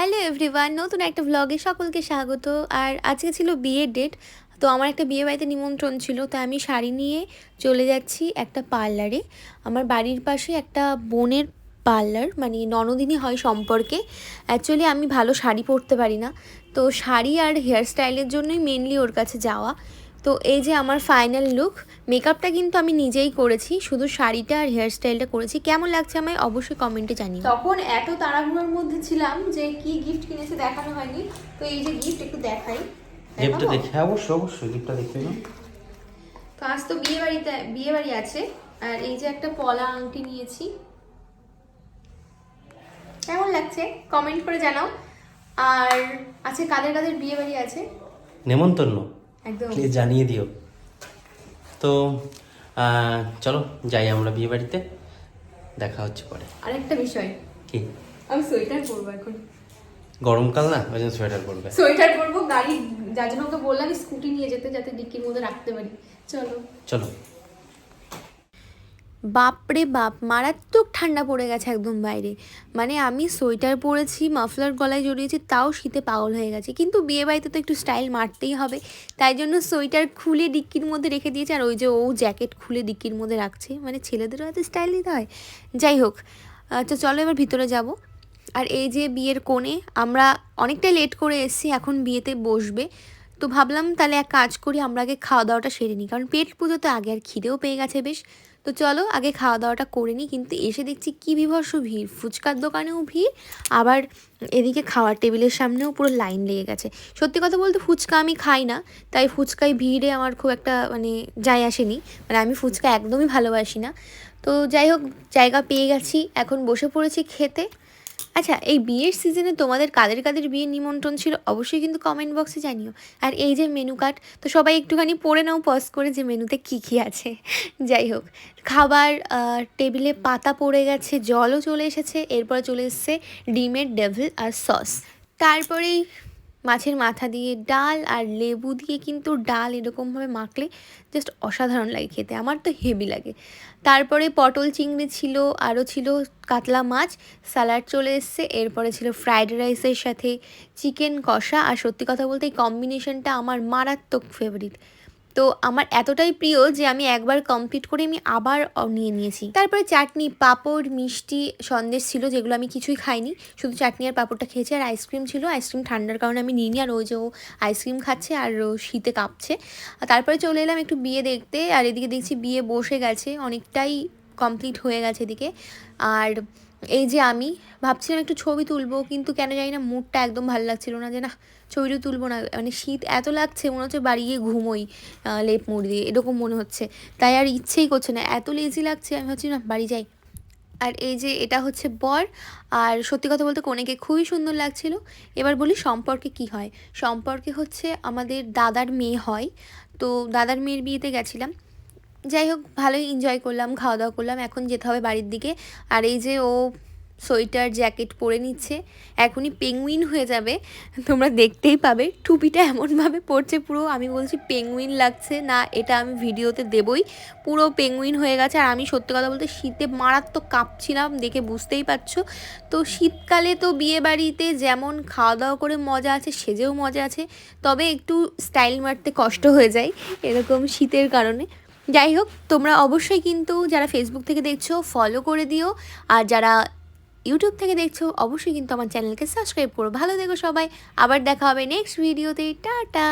Hello everyone, নতুন একটা ব্লগে সকলকে স্বাগত। আর আজকে ছিল বিয়ের ডেট, তো আমার একটা বিয়ে বাড়িতে নিমন্ত্রণ ছিল, তো আমি শাড়ি নিয়ে চলে যাচ্ছি একটা পার্লারে। আমার বাড়ির পাশে একটা বোনের পার্লার, মানে ননদিনী হয় সম্পর্কে। অ্যাকচুয়ালি আমি ভালো শাড়ি পরতে পারি না, তো শাড়ি আর হেয়ার স্টাইলের জন্যই মেনলি ওর কাছে যাওয়া। তো এই যে আমার ফাইনাল লুক, মেকআপটা কিন্তু আমি নিজেই করেছি, শুধু শাড়িটা আর হেয়ার স্টাইলটা করেছি। কেমন লাগছে আমায় অবশ্যই কমেন্টে জানিও। তখন এত তাড়াহুড়োর মধ্যে ছিলাম যে কি গিফট কিনেছে দেখানো হয়নি, তো এই যে গিফট একটু দেখাই। গিফটটা দেখে অবশ্যই গিফটটা দেখে নাও। তো আজ তো বিয়ে বাড়ি আছে, আর এই যে একটা পলা আংটি নিয়েছি। কেমন লাগছে কমেন্ট করে জানাও। আর আছে কাদের কাদের বিয়ে বাড়ি আছে নেমন্তন্ন একদম প্লিজ জানিয়ে দিও। তো চলো যাই আমরা বিয়ে বাড়িতে, দেখা হচ্ছে পরে। আরেকটা বিষয়, কি? আমি সোয়েটার পরবো এখন। গরমকাল না, ওই জন্য সোয়েটার পরবে। সোয়েটার পরবো, গাড়ি যার জন্য ওকে বললাম স্কুটি নিয়ে যেতে, যাতে ডিক্কির মধ্যে রাখতে পারি। চলো চলো। বাপরে বাপ, মারাত্মক ঠান্ডা পড়ে গেছে একদম বাইরে। মানে আমি সোয়েটার পরেছি, মাফলার গলায় জড়িয়েছি, তাও শীতে পাগল হয়ে গেছে। কিন্তু বিয়ে বাড়িতে তো একটু স্টাইল মারতেই হবে, তাই জন্য সোয়েটার খুলে ডিক্কির মধ্যে রেখে দিয়েছে। আর ওই যে ও জ্যাকেট খুলে ডিক্কির মধ্যে রাখছে, মানে ছেলেদেরও এত স্টাইল দিতে হয়। যাই হোক, তো চলো এবার ভিতরে যাব। আর এই যে বিয়ের কোণে, আমরা অনেকটাই লেট করে এসেছি, এখন বিয়েতে বসবে। তো ভাবলাম তাহলে এক কাজ করি, আমরা আগে খাওয়া দাওয়াটা সেরে নিই, কারণ পেট পুজো তো আগে, আর খিদেও পেয়ে গেছে বেশ। তো চলো আগে খাওয়া দাওয়াটা করে নিই। কিন্তু এসে দেখছি কী বিভৎস ভিড়, ফুচকার দোকানেও ভিড়, আবার এদিকে খাওয়ার টেবিলের সামনেও পুরো লাইন লেগে গেছে। সত্যি কথা বলতে ফুচকা আমি খাই না, তাই ফুচকায় ভিড়ে আমার খুব একটা মানে যায় আসেনি, মানে আমি ফুচকা একদমই ভালোবাসি না। তো যাই হোক, জায়গা পেয়ে গেছি, এখন বসে পড়েছি খেতে। আচ্ছা, এই বিয়ের সিজনে তোমাদের কাদের কাদের বিয়ের নিমন্ত্রণ ছিল অবশ্যই কিন্তু কমেন্ট বক্সে জানিও। আর এই যে মেনু কার্ড, তো সবাই একটুখানি পড়ে নাও পজ করে যে মেনুতে কী কী আছে। যাই হোক, খাবার টেবিলে পাতা পড়ে গেছে, জলও চলে এসেছে, এরপরে চলে এসেছে ডিমের ডেভিল আর সস। তারপরেই মাছের মাথা দিয়ে ডাল, আর লেবু দিয়ে কিন্তু ডাল এরকমভাবে মাখলে জাস্ট অসাধারণ লাগে খেতে, আমার তো হেভি লাগে। তারপরে পটল চিংড়ি ছিল, আরও ছিল কাতলা মাছ, স্যালাড চলে এসছে, এরপরে ছিল ফ্রাইড রাইসের সাথে চিকেন কষা। আর সত্যি কথা বলতে এই কম্বিনেশনটা আমার মারাত্মক ফেভারিট। তো আমার এতটাই প্রিয় যে আমি একবার কমপ্লিট করে আমি আবার নিয়ে নিয়েছি। তারপরে চাটনি, পাঁপড়, মিষ্টি, সন্দেশ ছিল, যেগুলো আমি কিছুই খাইনি, শুধু চাটনি আর পাঁপড়টা খেয়েছি। আর আইসক্রিম ছিল, আইসক্রিম ঠান্ডার কারণে আমি নিইনি। আর ওই যে ও আইসক্রিম খাচ্ছে আর ও শীতে কাঁপছে। তারপরে চলে এলাম একটু বিয়ে দেখতে, আর এদিকে দেখছি বিয়ে বসে গেছে, অনেকটাই কমপ্লিট হয়ে গেছে এদিকে। আর এই যে আমি ভাবছিলাম একটু ছবি তুলবো, কিন্তু কেন জানি না মুডটা একদম ভালো লাগছিল না, যে না ছবিটা তুলবো না, মানে শীত এত লাগছে, মনে হচ্ছে বাড়ি গিয়ে ঘুমোই লেপ মুড় দিয়ে, এরকম মনে হচ্ছে। তাই আর ইচ্ছেই করছে না, এত লেজি লাগছে, আমি ভাবছি না বাড়ি যাই। আর এই যে এটা হচ্ছে বর, আর সত্যি কথা বলতে কনেকে খুবই সুন্দর লাগছিল। এবার বলি সম্পর্কে কি হয়। সম্পর্কে হচ্ছে আমাদের দাদার মেয়ে হয়, তো দাদার মেয়ের বিয়েতে গেছিলাম। যাই হোক, ভালোই এনজয় করলাম, খাওয়া দাওয়া করলাম, এখন যেতে হবে বাড়ির দিকে। আর এই যে ও সোয়েটার জ্যাকেট পরে নিচ্ছে, এখনই পেঙ্গুইন হয়ে যাবে, তোমরা দেখতেই পাবে। টুপিটা এমনভাবে পড়ছে, পুরো আমি বলছি পেঙ্গুইন লাগছে না, এটা আমি ভিডিওতে দেবই, পুরো পেঙ্গুইন হয়ে গেছে। আর আমি সত্যি কথা বলতে শীতে মারাত্মক কাঁপছিলাম, দেখে বুঝতেই পারছো। তো শীতকালে তো বিয়ে বাড়িতে যেমন খাওয়া দাওয়া করে মজা আছে, সেজেও মজা আছে, তবে একটু স্টাইল মারতে কষ্ট হয়ে যায় এরকম শীতের কারণে। যাই হোক, তোমরা অবশ্যই কিন্তু যারা ফেসবুক থেকে দেখছো ফলো করে দিও, আর যারা ইউটিউব থেকে দেখছো অবশ্যই কিন্তু আমার চ্যানেলকে সাবস্ক্রাইব করো। ভালো থেকো সবাই, আবার দেখা হবে নেক্সট ভিডিওতে। টাটা।